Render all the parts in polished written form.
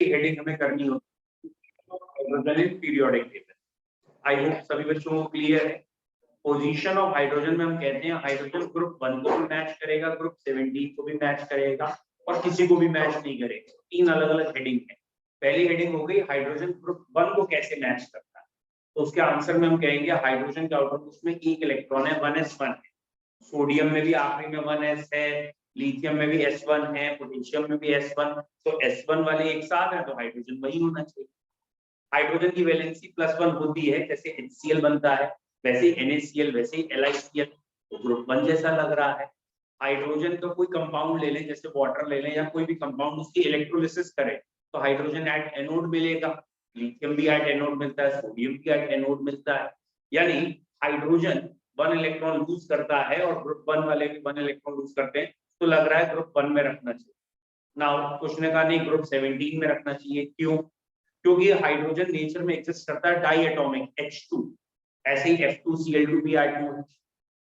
Heading हमें करनी होती है hydrogen in periodic table. I hope सभी बच्चों को क्लियर है। पोजीशन ऑफ हाइड्रोजन में हम कहते हैं हाइड्रोजन ग्रुप 1 को भी मैच करेगा, ग्रुप 17 को भी मैच करेगा और किसी को भी मैच नहीं करेगा। तीन अलग अलग हेडिंग है। पहली हेडिंग हो गई हाइड्रोजन ग्रुप 1 को कैसे मैच करता है, तो उसके आंसर में हम कहेंगे हाइड्रोजन के आउटर उसमें एक इलेक्ट्रॉन है, 1s1 है। सोडियम में भी आखिरी में 1s है, लिथियम में भी s1 है, पोटेशियम में भी s1, तो s1 वाले एक साथ है तो हाइड्रोजन वही होना चाहिए। हाइड्रोजन की वैलेंसी +1 होती है, जैसे HCl बनता है वैसे ही NaCl, वैसे ही LiCl, तो ग्रुप 1 जैसा लग रहा है। हाइड्रोजन का कोई कंपाउंड ले लें, जैसे वाटर ले लें या कोई भी कंपाउंड, उसकी इलेक्ट्रोलिसिस करें तो हाइड्रोजन एट एनोड मिलेगा, लिथियम भी एट एनोड मिलता है, सोडियम भी एट एनोड मिलता है। यानी हाइड्रोजन 1 इलेक्ट्रॉन लूज करता है और ग्रुप 1 वाले भी 1 इलेक्ट्रॉन लूज करते हैं, तो लग रहा है ग्रुप 1 में रखना चाहिए। नाउ क्वेश्चन का नहीं, ग्रुप 17 में रखना चाहिए। क्यों? क्योंकि हाइड्रोजन नेचर में एग्जिस्ट करता है डाई एटॉमिक H2, ऐसे ही F2Cl2 भी I2।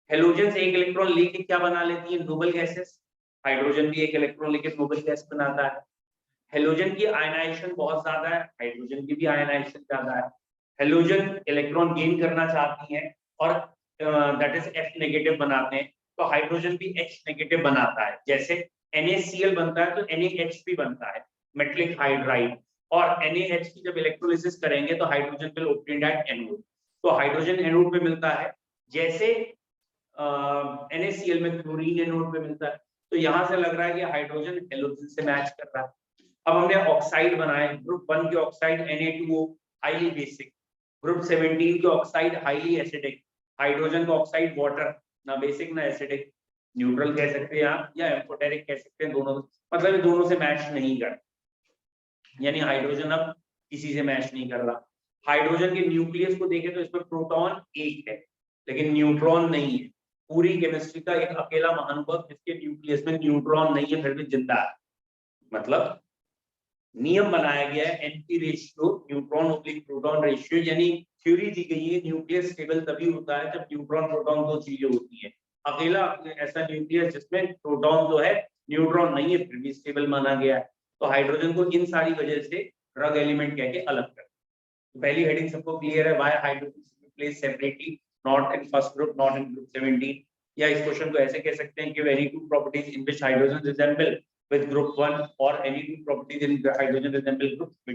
हेलोजन से एक इलेक्ट्रॉन लेके क्या बना लेती है? Noble gases. हाइड्रोजन भी एक इलेक्ट्रॉन लेके नोबल गैस बनाता है। हेलोजन की आयनाइजेशन बहुत ज्यादा है, हाइड्रोजन की भी आयनाइजेशन ज्यादा है। हेलोजन इलेक्ट्रॉन गेन करना चाहती है और दैट इज F नेगेटिव बनाते हैं, तो हाइड्रोजन भी H नेगेटिव बनाता है। जैसे NaCl बनता है तो NaH भी बनता है, मेटलिक हाइड्राइड, और NaH की जब इलेक्ट्रोलिसिस करेंगे तो hydrogen will obtained at anode, तो हाइड्रोजन एनोड पे मिलता है, जैसे NaCl में क्लोरीन एनोड पे मिलता है। तो यहां से लग रहा है कि हाइड्रोजन हेलोजन से मैच कर रहा है। अब हमने ऑक्साइड बनाए, ग्रुप 1 के oxide Na2O highly basic, group 17 के ऑक्साइड हाईली एसिडिक, हाइड्रोजन का ऑक्साइड वाटर, ना बेसिक ना एसिडिक, न्यूट्रल कह सकते हैं आप या एम्फोटेरिक कह सकते हैं, दोनों मतलब दोनों से मैच नहीं कर, यानी हाइड्रोजन अब किसी से मैच नहीं कर रहा। हाइड्रोजन के न्यूक्लियस को देखें तो इसमें प्रोटॉन एक है लेकिन न्यूट्रॉन नहीं है। पूरी केमिस्ट्री का एक अकेला महानुभव जिसके न्यूक्लियस में न्यूट्रॉन नहीं है फिर भी जिंदा है। मतलब नियम बनाया गया है NP ratio, neutron oblique proton ratio, यानी थ्योरी दी गई है न्यूक्लियस स्टेबल तभी होता है जब न्यूट्रॉन प्रोटॉन दो चीजें होती है। अकेला ऐसा न्यूक्लियस जिसमें प्रोटॉन तो है न्यूट्रॉन नहीं है फिर भी स्टेबल माना गया है। तो हाइड्रोजन को इन सारी वजह से ड्रग एलिमेंट कह के अलग कर। पहली हेडिंग सबको क्लियर है, why hydrogen place separately not in first group not in group 17, या इस क्वेश्चन को ऐसे कह सकते हैं कि any two properties in which hydrogen resemble with group 1 or any two properties in hydrogen resemble group 2,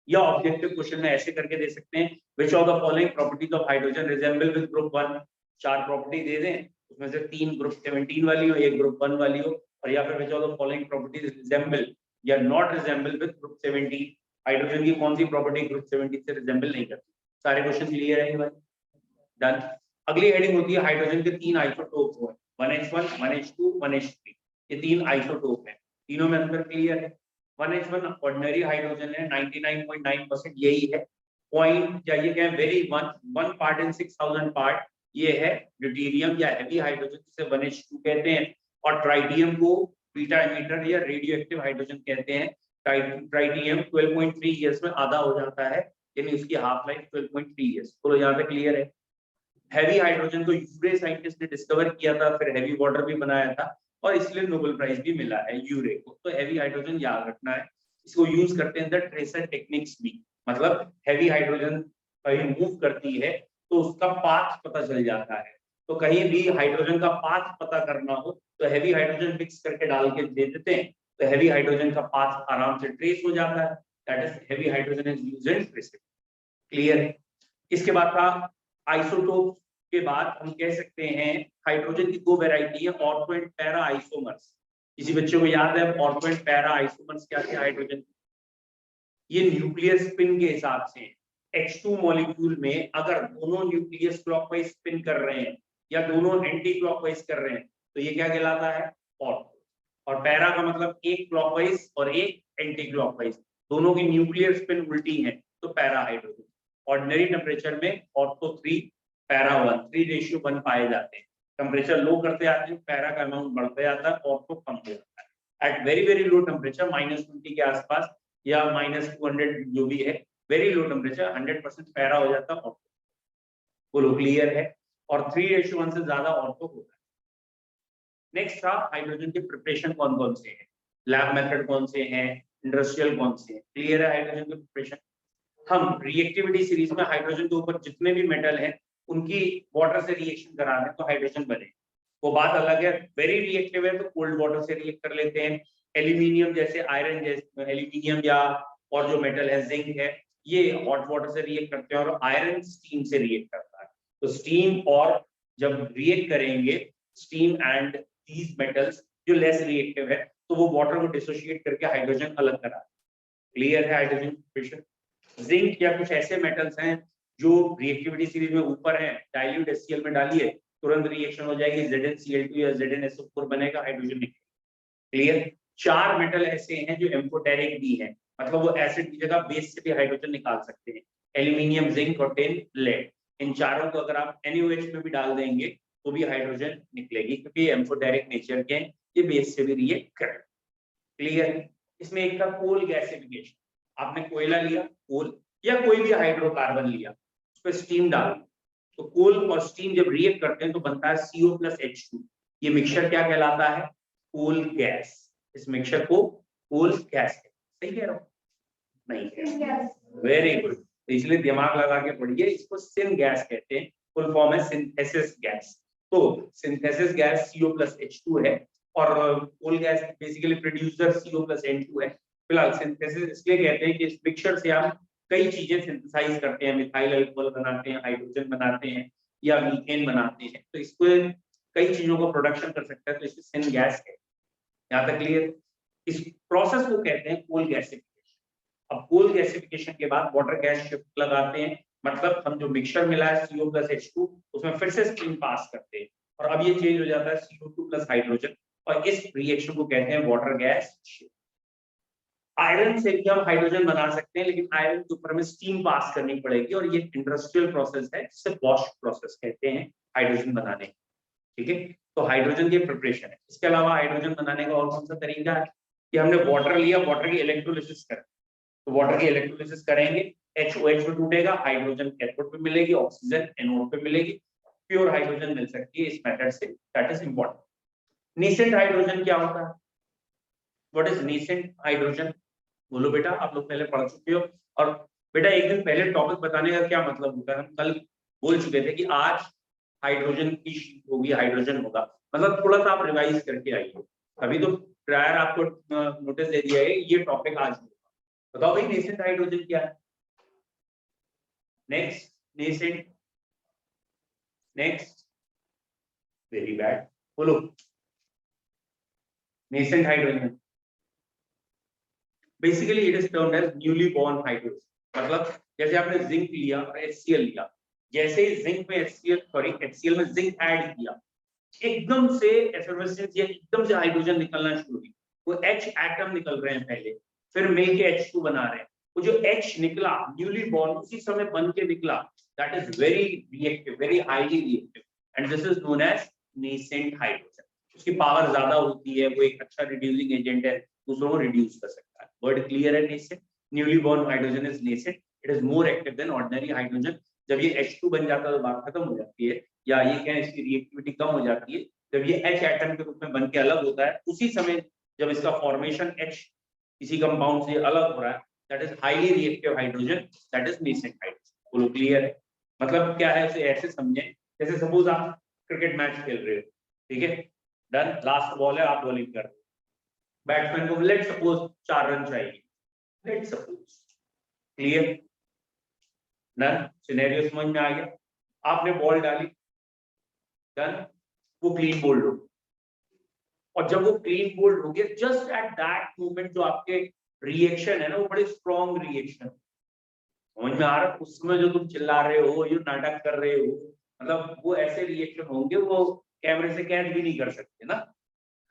या ऑब्जेक्टिव क्वेश्चन में ऐसे करके दे सकते हैं which of the following properties of hydrogen resemble with group 1, चार प्रॉपर्टी दे दें उसमें से तीन ग्रुप 17 वाली हो, एक ग्रुप 1 वाली हो, और या फिर which of the following properties resemble या not resemble with group 17, hydrogen की कौन सी प्रॉपर्टी ग्रुप 17 से रिजेंबल नहीं करती। सारे क्वेश्चन क्लियर है भाई? डन। अगली हेडिंग होती है हाइड्रोजन के तीन आइसोटोप हुए, 1h1 1h2 1h3, ये तीन आइसोटोप हैं, तीनों में अंतर क्लियर है। 1h1 ऑर्डिनरी हाइड्रोजन है, 99.9% यही है। पॉइंट या ये क्या है, very one part in 6000 part, ये है ड्यूटेरियम या हेवी हाइड्रोजन जिसे 1h2 कहते हैं, और ट्राइटियम को बीटा एमिटर या रेडियो एक्टिव हाइड्रोजन कहते हैं। ट्राइटियम 12.3 इयर्स में आधा हो जाता है, यानी उसकी हाफ लाइफ 12.3 इयर्स। तो यहाँ पे क्लियर है। हैवी हाइड्रोजन को यूरे साइंटिस्ट ने डिस्कवर किया था, फिर हैवी वाटर भी बनाया था और इसलिए नोबेल प्राइज भी मिला है यूरे को। तो हैवी हाइड्रोजन याद रखना है, इसको यूज करते हैं द ट्रेसर टेक्निक्स भी, मतलब हैवी हाइड्रोजन कहीं मूव करती है तो उसका पाथ पता चल जाता है। तो कहीं भी हाइड्रोजन का पाथ पता करना हो तो हैवी हाइड्रोजन मिक्स करके डाल के दे देते हैं, तो हैवी हाइड्रोजन का पाथ आराम से ट्रेस हो जाता है। That is heavy hydrogen is used in tracing. Clear है? इसके बाद था आइसोटोप के बाद हम कह सकते हैं हाइड्रोजन की दो वैरायटी है, ऑर्थो एंड पैरा आइसोमर्स। किसी बच्चे को याद है ऑर्थो एंड पैरा आइसोमर्स क्या थे हाइड्रोजन? ये न्यूक्लियर स्पिन के हिसाब से H2 मॉलिक्यूल में अगर दोनों न्यूक्लियस क्लॉकवाइज स्पिन कर रहे हैं या दोनों एंटी क्लॉकवाइज कर रहे हैं तो ये क्या कहलाता है? ऑर्थो। और पैरा का मतलब एक क्लॉकवाइज और एक एंटी क्लॉकवाइज, दोनों की न्यूक्लियर स्पिन उल्टी है तो पैरा हाइड्रोजन। ऑर्डिनरी टेम्परेचर में ऑर्थो 3 पैरा 1, 3:1 पाए जाते हैं। टेम्परेचर लो करते आते हैं पैरा का अमाउंट बढ़ते जाता है, ऑर्थो कम हो जाता है। एट वेरी लो टेम्परेचर -20 के आसपास या -200 जो भी है, वेरी लो टेम्परेचर 100% पैरा हो जाता है ऑर्थो। बोलो क्लियर है? और 3:1 से ज्यादा ऑर्थो होता है। नेक्स्ट था हाइड्रोजन के प्रिपरेशन कौन कौन से हैं, लैब मेथड कौन से हैं, इंडस्ट्रियल कौन से हैं? क्लियर है हाइड्रोजन की प्रिपरेशन। हम रिएक्टिविटी सीरीज में हाइड्रोजन के ऊपर जितने भी मेटल हैं उनकी वाटर से रिएक्शन करा रहे हैं तो हाइड्रोजन बने, वो बात अलग है। वेरी रिएक्टिव है तो कोल्ड वाटर से रिएक्ट कर लेते हैं। एल्यूमिनियम जैसे आयरन जैसे एल्यूमिनियम या और जो मेटल है जिंक है ये हॉट वाटर से रिएक्ट करते हैं और आयरन स्टीम से रिएक्ट करता है। तो स्टीम और जब रिएक्ट करेंगे स्टीम एंड दीज मेटल्स जो लेस रिएक्टिव है तो वो वाटर को डिसोशिएट करके हाइड्रोजन अलग करा। क्लियर है हाइड्रोजन प्रिपरेशन। जिंक या कुछ ऐसे मेटल्स हैं जो रिएक्टिविटी सीरीज में ऊपर हैं, डाइल्यूट HCl में डालिए तुरंत रिएक्शन हो जाएगी, ZnCl2 या ZnSO4 बनेगा, हाइड्रोजन निकलेगा। क्लियर। 4 मेटल ऐसे हैं जो एम्फोटेरिक भी हैं, मतलब वो एसिड की जगह बेस से भी हाइड्रोजन निकाल सकते हैं, एल्यूमिनियम, जिंक और टिन, लेड। इन चारों को अगर आप NaOH में भी डाल देंगे तो भी हाइड्रोजन निकलेगी क्योंकि ये एम्फोटेरिक नेचर के हैं, ये बेस से भी रिएक्ट करें। क्लियर। इसमें एक था कोल गैसिफिकेशन, आपने कोयला लिया, कोल या कोई भी हाइड्रोकार्बन लिया, उस पर स्टीम डाल, तो कोल और स्टीम जब रिएक्ट करते हैं तो बनता है CO+H2। ये मिक्सचर क्या कहलाता है? कोल गैस। इस मिक्सचर को कोल गैस, सही कह रहा हूँ? नहीं, वेरी गुड। तो इसलिए दिमाग लगा के पढ़िए, इसको सिन गैस कहते हैं, फुल फॉर्म है सिंथेसिस गैस। तो सिंथेसिस गैस CO+H2 है और कोल गैस बेसिकली प्रोड्यूसर CO+N2 है। फिलहाल सिंथेसिस इसलिए कहते हैं कि इस मिक्सचर से आप कई चीजें सिंथेसाइज करते हैं, मिथाइल अल्कोहल बनाते हैं, हाइड्रोजन बनाते हैं या मीथेन बनाते हैं, तो इसको कई चीजों को प्रोडक्शन कर सकता है, तो इसे सिन गैस है। यहाँ तक क्लियर। इस प्रोसेस को कहते हैं कोल गैसिफिकेशन। अब कोल गैसिफिकेशन के बाद वाटर गैस शिफ्ट लगाते हैं, मतलब हम जो मिक्सचर मिला है CO+H2 उसमें फिर से स्टीम पास करते हैं और अब ये चेंज हो जाता है CO2 + हाइड्रोजन और इस रिएक्शन को कहते हैं वाटर गैस शिफ्ट। आयरन से भी हम हाइड्रोजन बना सकते हैं लेकिन आयरन के ऊपर हमें स्टीम पास करनी पड़ेगी और ये इंडस्ट्रियल प्रोसेस है जिसे बॉश प्रोसेस कहते हैं हाइड्रोजन बनाने। ठीक है, तो हाइड्रोजन की प्रिपरेशन है। इसके अलावा हाइड्रोजन बनाने का और कौन सा तरीका है कि हमने वाटर लिया, वाटर की इलेक्ट्रोलिसिस करें, तो वाटर की इलेक्ट्रोलिसिस करेंगे, HOH में टूटेगा, हाइड्रोजन कैथोड पे मिलेगी, ऑक्सीजन एनोड पे मिलेगी, प्योर हाइड्रोजन मिल सकती है इस मेथड से। That is important. Nascent hydrogen क्या होता है? What is nascent hydrogen? बोलो बेटा, आप लोग पहले पढ़ चुके हो। और बेटा एक दिन पहले टॉपिक बताने का क्या मतलब होता है, हम कल बोल चुके थे कि आज हाइड्रोजन की शीट होगी, हाइड्रोजन होगा, मतलब थोड़ा सा आप रिवाइज करके आइए। अभी तो प्रायर आपको नोटिस दे दिया है ये टॉपिक आज होगा। बताओ भाई नेसेंट हाइड्रोजन क्या है? Next, nascent, next, very bad, बोलो nascent hydrogen. Basically it is termed as newly born hydrogen. मतलब जैसे आपने जिंक लिया और HCl लिया, जैसे ही जिंक में HCl में जिंक ऐड किया, एकदम से एफर्वेसेंस या एकदम से हाइड्रोजन निकलना शुरू हुई। वो H एटम निकल रहे हैं पहले, फिर मिलके H2 बना रहे हैं। वो जो H निकला न्यूली बॉर्न उसी समय बन के निकला, that is very reactive, very highly reactive and this is known as nascent hydrogen. उसकी पावर ज्यादा होती है, वो एक अच्छा रिड्यूसिंग एजेंट है, दूसरों को रिड्यूस कर सकता है। वर्ड क्लियर है? Nascent, newly born hydrogen is nascent, it is more active then ordinary hydrogen. जब ये H2 बन जाता है तो बात खत्म हो जाती है, या ये कहें इसकी रिएक्टिविटी कम हो जाती है। जब ये H एटम के रूप में बन के अलग होता है, उसी समय जब इसका फॉर्मेशन H किसी कंपाउंड से अलग हो रहा है, that is highly reactive hydrogen, that is nascent hydrogen. बोलो क्लियर है? मतलब क्या है, उसे ऐसे समझें जैसे सपोज आप क्रिकेट मैच खेल रहे हो, ठीक है, डन, लास्ट बॉल है, आप बॉलिंग कर रहे हो, बैट्समैन को लेट सपोज 4 रन चाहिए, let suppose, clear? Done, scenario समझ में आ गया? आपने बॉल डाली, डन, वो क्लीन बोल्ड हो, और जब वो क्लीन बोल्ड हो गया, जस्ट एट दैट मोमेंट जो आपके रिएक्शन है ना, वो बड़े स्ट्रॉन्ग रिएक्शन, समझ में आ रहा है? उस समय जो तुम चिल्ला रहे हो, ये नाटक कर रहे हो, मतलब वो ऐसे रिएक्शन होंगे वो कैमरे से कैद भी नहीं कर सकते ना,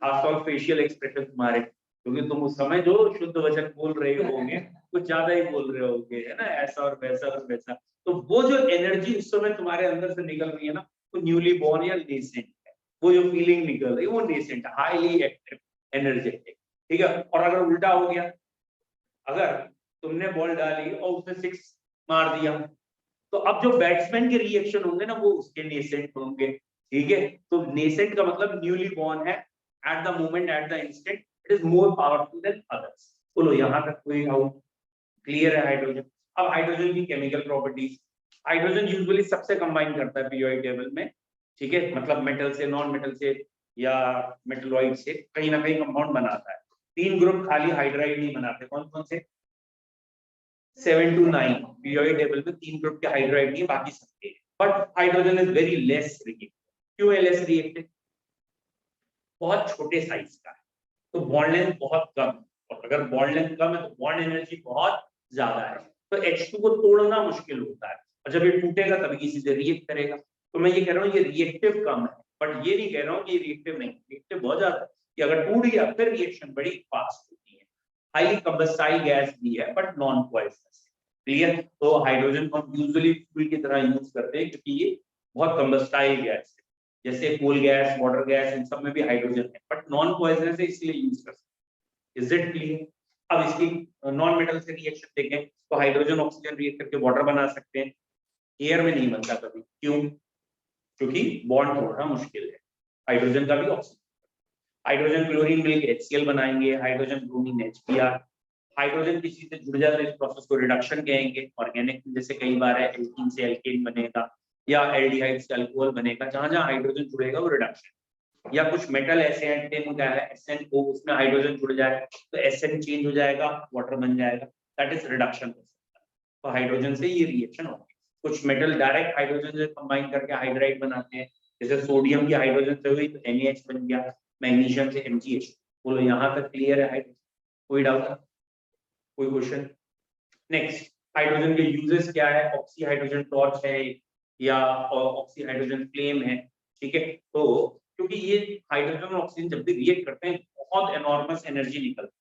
खासतौर फेशियल एक्सप्रेशन तुम्हारे, क्योंकि तुम उस समय जो शुद्ध वचन बोल रहे होंगे कुछ ज्यादा ही बोल रहे होंगे, है ना, ऐसा और वैसा। तो वो जो एनर्जी उस समय तुम्हारे अंदर से निकल रही है ना, वो न्यूली बॉर्न या नेसेंट है। वो जो फीलिंग निकल रही है वो नेसेंट, हाईली एक्टिव, एनर्जेटिक, ठीक है। और अगर उल्टा हो गया, अगर तुमने बॉल डाली और उसने 6 मार दिया, तो अब जो बैट्समैन के रिएक्शन होंगे ना वो उसके नेसेंट होंगे, ठीक है। तो नेसेंट का मतलब न्यूली बॉर्न है, at the moment, at the instant, it is more powerful than others. बोलो यहाँ तक कोई डाउट? क्लियर है हाइड्रोजन? अब हाइड्रोजन की केमिकल प्रॉपर्टीज, हाइड्रोजन यूजुअली सबसे कंबाइन करता है पीरियोडिक टेबल में, ठीक है, मतलब मेटल से, नॉन मेटल से या मेटलॉइड से कहीं ना कहीं कंपाउंड बनाता है। 3 ग्रुप खाली हाइड्राइड नहीं बनाते, कौन कौन से? 7 to 9 पीरियोडिक टेबल में 3 ग्रुप के हाइड्राइड नहीं, बाकी सबके। But hydrogen is very less reactive. क्यों है लेस रिएक्टिव? बहुत छोटे साइज का है, तो बॉन्ड लेंथ बहुत कम है, और अगर बॉन्ड लेंथ कम है तो बॉन्ड एनर्जी बहुत ज्यादा है, तो H2 को तोड़ना मुश्किल होता है, और जब ये टूटेगा तभी सीधे रिएक्ट करेगा। तो मैं ये कह रहा हूँ ये रिएक्टिव कम है, बट ये नहीं कह रहा हूँ कि रिएक्टिव नहीं, रिएक्टिव बहुत ज्यादा है, कि अगर टूट गया फिर रिएक्शन बड़ी फास्ट होती है। हाईली कंबस्टाइल गैस भी है बट नॉन पॉइजनस। क्लियर? तो हाइड्रोजन को हम यूजुअली फ्यूल की तरह यूज करते हैं क्योंकि ये बहुत कंबस्टाइल गैस है, जैसे कोल गैस, वाटर गैस, इन सब में भी हाइड्रोजन है, बट नॉन पॉइजनस है इसलिए यूज कर सकते हैं। Is it clear? अब इसकी नॉन मेटल से रिएक्शन देखें तो हाइड्रोजन ऑक्सीजन रिएक्ट करके वाटर बना सकते हैं, एयर में नहीं बनता कभी। क्यों? क्योंकि बॉन्ड तोड़ना मुश्किल है, हाइड्रोजन का भी ऑक्सीजन। हाइड्रोजन क्लोरीन मिलकर HCl बनाएंगे, हाइड्रोजन ब्रोमीन HBr। हाइड्रोजन किसी से जुड़ जाए तो इस प्रोसेस को रिडक्शन कहेंगे। ऑर्गेनिक जैसे कई बार है एल्कीन से एल्केन बनेगा, या एल्डिहाइड से अल्कोहल बनेगा, जहां जहां हाइड्रोजन जुड़ेगा वो रिडक्शन। या कुछ मेटल ऐसे हैं, टिन का है SnO, उसमें हाइड्रोजन जुड़ जाए तो Sn चेंज हो जाएगा, वाटर बन जाएगा, दैट इज रिडक्शन हो सकता है। तो हाइड्रोजन से ये रिएक्शन होगी। कुछ मेटल डायरेक्ट हाइड्रोजन से कंबाइन करके हाइड्राइड बनाते हैं, जैसे सोडियम की हाइड्रोजन से हुई तो NaH बन गया, मैग्नीशियम से MgH। बोलो यहाँ तक क्लियर है हाइड्रोजन? कोई डाउट? कोई क्वेश्चन? नेक्स्ट, हाइड्रोजन के यूजेस क्या है? ऑक्सी हाइड्रोजन टॉर्च है या ऑक्सी हाइड्रोजन फ्लेम है, ठीक है। तो क्योंकि ये हाइड्रोजन और ऑक्सीजन जब भी रिएक्ट करते हैं बहुत एनॉर्मस एनर्जी निकलती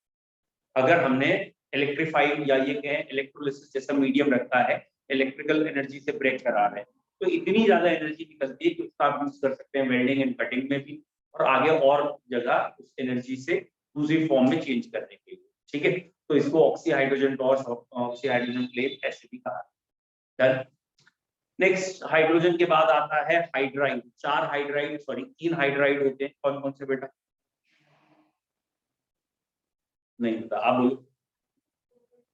है। अगर हमने इलेक्ट्रीफाइड या ये कहें इलेक्ट्रोलिसिस जैसा मीडियम रखा है, इलेक्ट्रिकल एनर्जी से ब्रेक करा रहे हैं, तो इतनी ज्यादा एनर्जी निकलती है कि उसका आप यूज कर सकते हैं वेल्डिंग एंड कटिंग में भी, और आगे और जगह उस एनर्जी से दूसरी फॉर्म में चेंज करने के लिए, ठीक है। तो इसको oxy hydrogen torch, oxy hydrogen flame ऐसे भी कहा जाता है। नेक्स्ट, हाइड्रोजन के बाद आता है हाइड्राइड। 3 हाइड्राइड होते हैं, कौन कौन से बेटा? नहीं पता, आप बोलो।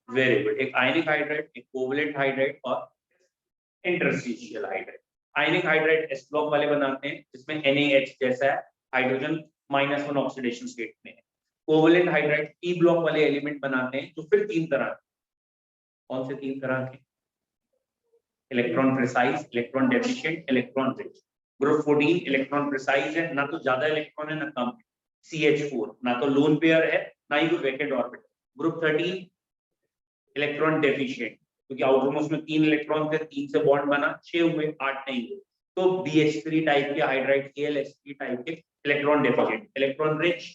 Very good. एक आयनिक हाइड्राइड, एक कोवलेंट हाइड्राइड और इंटरस्टिशियल हाइड्राइड। आयनिक हाइड्राइड S ब्लॉक वाले बनाते हैं जिसमें NaH जैसा है, हाइड्रोजन -1 ऑक्सीडेशन स्टेट में है। कोवलेंट हाइड्राइड P ब्लॉक वाले एलिमेंट बनाते हैं जो फिर 3 तरह के। कौन से 3 तरह के? Electron precise, electron deficient, electron rich. Group 14 electron precise है, ना तो ज्यादा इलेक्ट्रॉन है ना कम है, CH4, ना तो लोन पेयर है ना ही कोई vacant orbital. Group 13 electron deficient, क्योंकि आउटर मोस्ट में 3 इलेक्ट्रॉन थे, 3 से बॉन्ड बना, 6 हुए, 8 नहीं हुए, तो BH3 टाइप के हाइड्राइड, AlH3 टाइप के electron deficient. Electron rich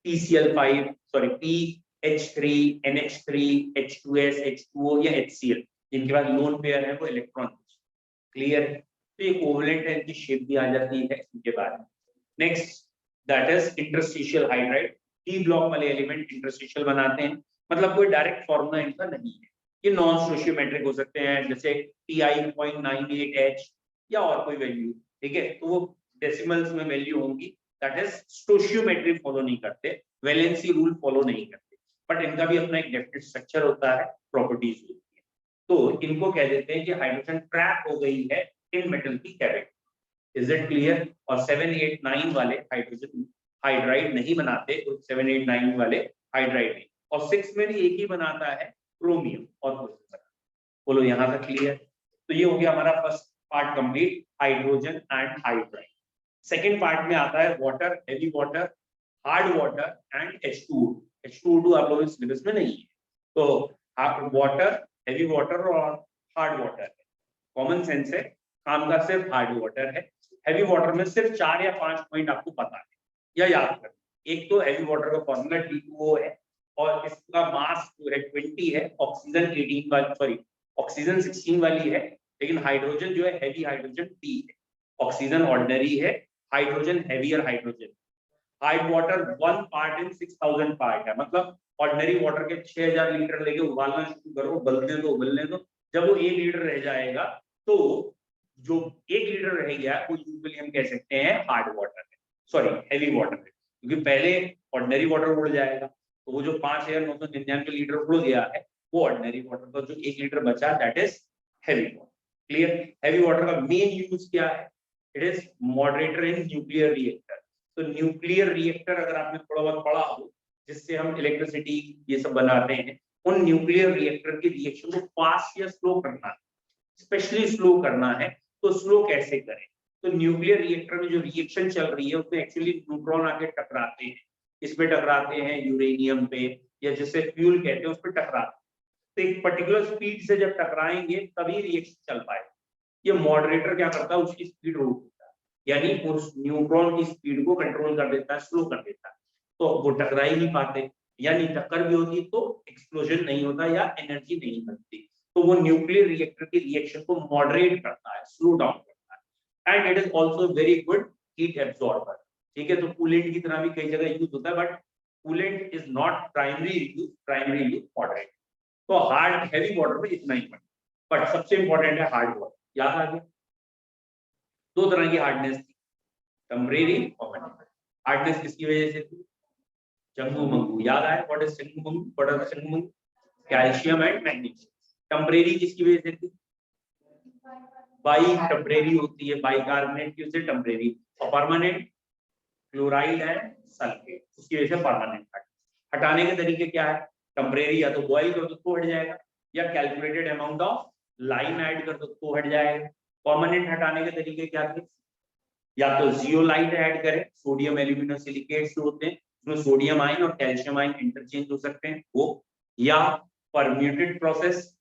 PCl5 sorry PH3 NH3 H2S H2O या HCl, जिनके पास लोन पेयर है वो इलेक्ट्रॉन रिच। क्लियर है? तो ये कोवलेंट है, इनकी शेप भी आ जाती है इनके बारे में। Next, that is interstitial hydride. P block वाले एलिमेंट इंटरस्टिशियल बनाते हैं, मतलब कोई डायरेक्ट फॉर्मूला इनका नहीं है, ये नॉन स्टोइशियोमेट्रिक हो सकते हैं, जैसे Ti 0.98H या और कोई वैल्यू, ठीक है। तो वो डेसिमल्स में वैल्यू होंगी, दैट इज स्टोइशियोमेट्री फॉलो नहीं करते, वैलेंसी रूल फॉलो नहीं करते, बट इनका भी अपना एक डेफिनेट स्ट्रक्चर होता है, प्रॉपर्टीज होती है। तो इनको कह देते हैं कि हाइड्रोजन ट्रैप हो गई है इन मेटल की कैविटी। Is it clear? और 7 8 9 वाले हाइड्रोजन हाइड्राइड नहीं बनाते, तो 7 8 9 वाले हाइड्राइड नहीं, और 6 में भी एक ही बनाता है, क्रोमियम, और कुछ नहीं बनाता। बोलो यहाँ तक क्लियर? तो ये हो गया हमारा first part complete, hydrogen and hydride. Second part में आता है water, heavy water, hard water and H2O। H2O आप लोगों के सिलेबस में नहीं है, तो वाटर, हेवी वाटर और हार्ड वाटर है, कॉमन सेंस है, काम का सिर्फ हार्ड वाटर है। हेवी वाटर में सिर्फ 4 या 5 पॉइंट आपको पता है या याद कर। एक तो हेवी वाटर का फॉर्मूला T2O है, और इसका मास जो है 20 है, ऑक्सीजन 18 वाली, सॉरी ऑक्सीजन 16 वाली है, लेकिन हाइड्रोजन जो है हेवी हाइड्रोजन T है, ऑक्सीजन ऑर्डिनरी है, hydrogen heavier hydrogen. Hard water 1 part in 6000 part है, मतलब ऑर्डिनरी वाटर के 6000 लीटर लेके उबालना शुरू करो, उबलने दो उबलने दो, जब वो 1 लीटर रह जाएगा तो जो 1 लीटर रह गया वो यूजुअली हम कह सकते हैं हार्ड वाटर है, सॉरी हेवी वाटर है, क्योंकि पहले ऑर्डिनरी वाटर उड़ जाएगा, तो वो जो 5,999 लीटर उड़ गया है वो ऑर्डिनरी वाटर का, जो 1 लीटर बचा that is heavy water. Clear? Heavy water का मेन यूज क्या है? It is moderator in nuclear reactor. तो न्यूक्लियर रिएक्टर अगर आपने थोड़ा बहुत पढ़ा हो, जिससे हम इलेक्ट्रिसिटी ये सब बनाते हैं, उन न्यूक्लियर रिएक्टर की रिएक्शन को फास्ट या स्लो करना है, स्पेशली स्लो करना है। तो स्लो कैसे करें? तो न्यूक्लियर रिएक्टर में जो रिएक्शन चल रही है उसमें एक्चुअली न्यूट्रॉन आके टकराते हैं, इसमें टकराते हैं यूरेनियम पे, या जिसे फ्यूल कहते हैं उस पर टकराते हैं। तो एक पर्टिकुलर स्पीड से जब टकराएंगे तभी रिएक्शन चल पाएगा। ये मॉडरेटर क्या करता है? उसकी स्पीड रोक देता है, यानी उस न्यूट्रॉन की स्पीड को कंट्रोल कर देता है, स्लो कर देता है, तो वो टकरा ही नहीं पाते, यानी टक्कर भी होती तो एक्सप्लोजन नहीं होता या एनर्जी नहीं बनती। तो वो न्यूक्लियर रिएक्टर की रिएक्शन को मॉडरेट करता है, स्लो डाउन करता है, and it is also very good heat absorber. ठीक है, तो कूलेंट की तरह भी कई जगह यूज होता है, but coolant is not primary use, primary use moderate. तो हार्ड हेवी वाटर में इतना ही पड़ता, बट सबसे इंपॉर्टेंट है हार्ड वाटर। याद आ गया? दो तरह की हार्डनेस थी, टेम्परेरी और परमानेंट। हार्डनेस किसकी वजह से थी? चंगू मंगू। याद आया? What is Changu Mangu? What are the Changu Mangu? Calcium and magnesium. Temporary किसकी वजह से थी? बाई टेम्परेरी होती है, बाइकार्बोनेट की वजह से टेम्परेरी। और परमानेंट क्लोराइड एंड सल्फेट, उसकी वजह से परमानेंट। हटाने के तरीके क्या है? टेम्परेरी या तो बॉइल कर दो तो हट जाएगा, या calculated amount of lime add कर दो तो हट जाएगा। परमानेंट हटाने के तरीके क्या थे? या तो जियोलाइट ऐड करें, सोडियम एल्यूमिनोसिलिकेट्स होते हैं, उसमें सोडियम आयन और कैल्शियम आयन इंटरचेंज हो सकते हैं वो, या परम्यूटेड प्रोसेस,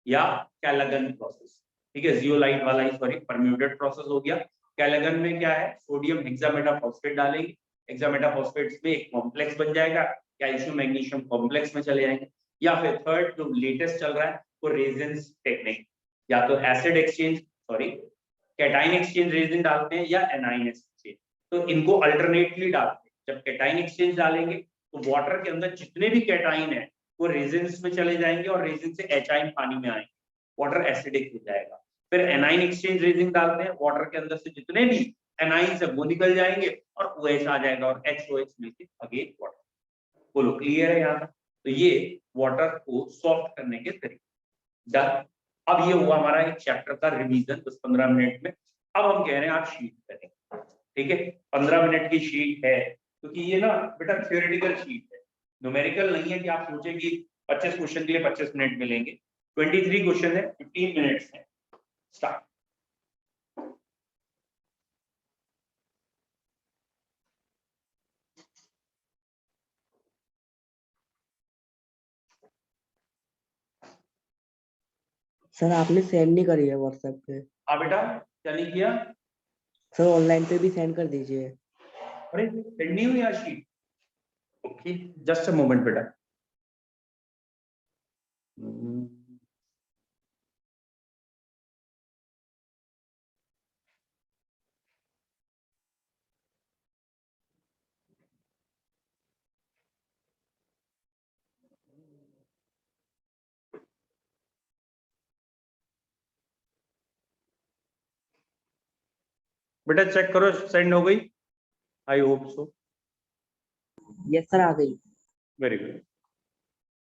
या कैलागन प्रोसेस। ठीक है, जियोलाइट वाला ही सॉरी परम्यूटेड प्रोसेस हो गया। कैलागन में क्या है? सोडियम हेक्सामेटाफॉस्फेट डालेंगे, हेक्सामेटाफॉस्फेट्स में एक कॉम्प्लेक्स बन जाएगा, कैल्शियम मैग्नीशियम कॉम्प्लेक्स में चले जाएंगे। या फिर थर्ड जो लेटेस्ट चल रहा है वो रेजिन्स टेक्निक, या तो acid exchange sorry cation exchange resin डालते हैं या एनाइन एक्सचेंज। तो इनको अल्टरनेटली डालते हैं। जब कैटाइन एक्सचेंज डालेंगे तो वाटर के अंदर जितने भी कैटाइन है वो रेजिन्स में चले जाएंगे और रेजिन से एचाइन पानी में आएंगे, वाटर एसिडिक हो जाएगा। फिर एनाइन एक्सचेंज रेजिन डालते हैं, वाटर के अंदर से जितने भी एनाइन है वो निकल जाएंगे और OH आ जाएगा और HOH मिलके अगेन वाटर। बोलो क्लियर है यहाँ तक? तो ये वाटर को सॉफ्ट करने के तरीके। डन। अब ये हुआ हमारा एक चैप्टर का रिवीजन 10-15 मिनट में। अब हम कह रहे हैं आप शीट करें। ठीक है, 15 मिनट की शीट है, क्योंकि ये ना बेटा थ्योरेटिकल शीट है, न्यूमेरिकल नहीं है कि आप सोचे कि 25 क्वेश्चन के लिए 25 मिनट मिलेंगे। 23 क्वेश्चन है, 15 मिनट्स है। स्टार्ट। सर आपने सेंड नहीं करी है व्हाट्सएप पे। हाँ बेटा, क्या नहीं किया? सर ऑनलाइन पे भी सेंड कर दीजिए। अरे सेंड नहीं हुई आज sheet? Okay, just a moment बेटा। बेटा चेक करो सेंड हो गई? I hope so. Yes sir आ गई। Very good.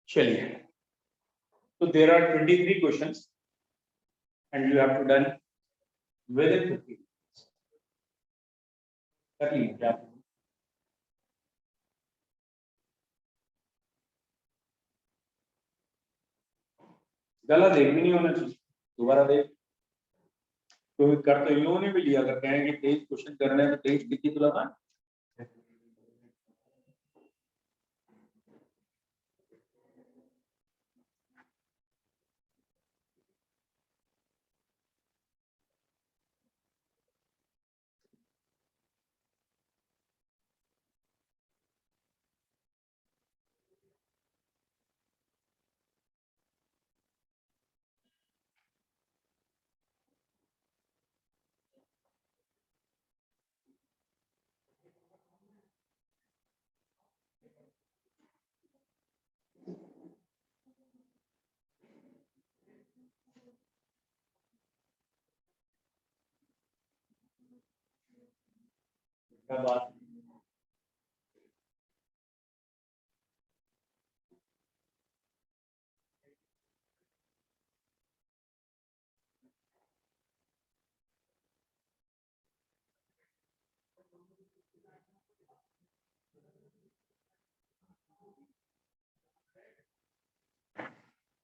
चलिए, तो there are 23 questions and you have to done within 50 minutes. कर लीजिए आप। गलत एक भी नहीं होना चाहिए, दोबारा देख। तो कर तो इन लोगों ने भी लिया, अगर कहेंगे 23 क्वेश्चन करने हैं तो 23 लिखी तो लगा। क्या बात?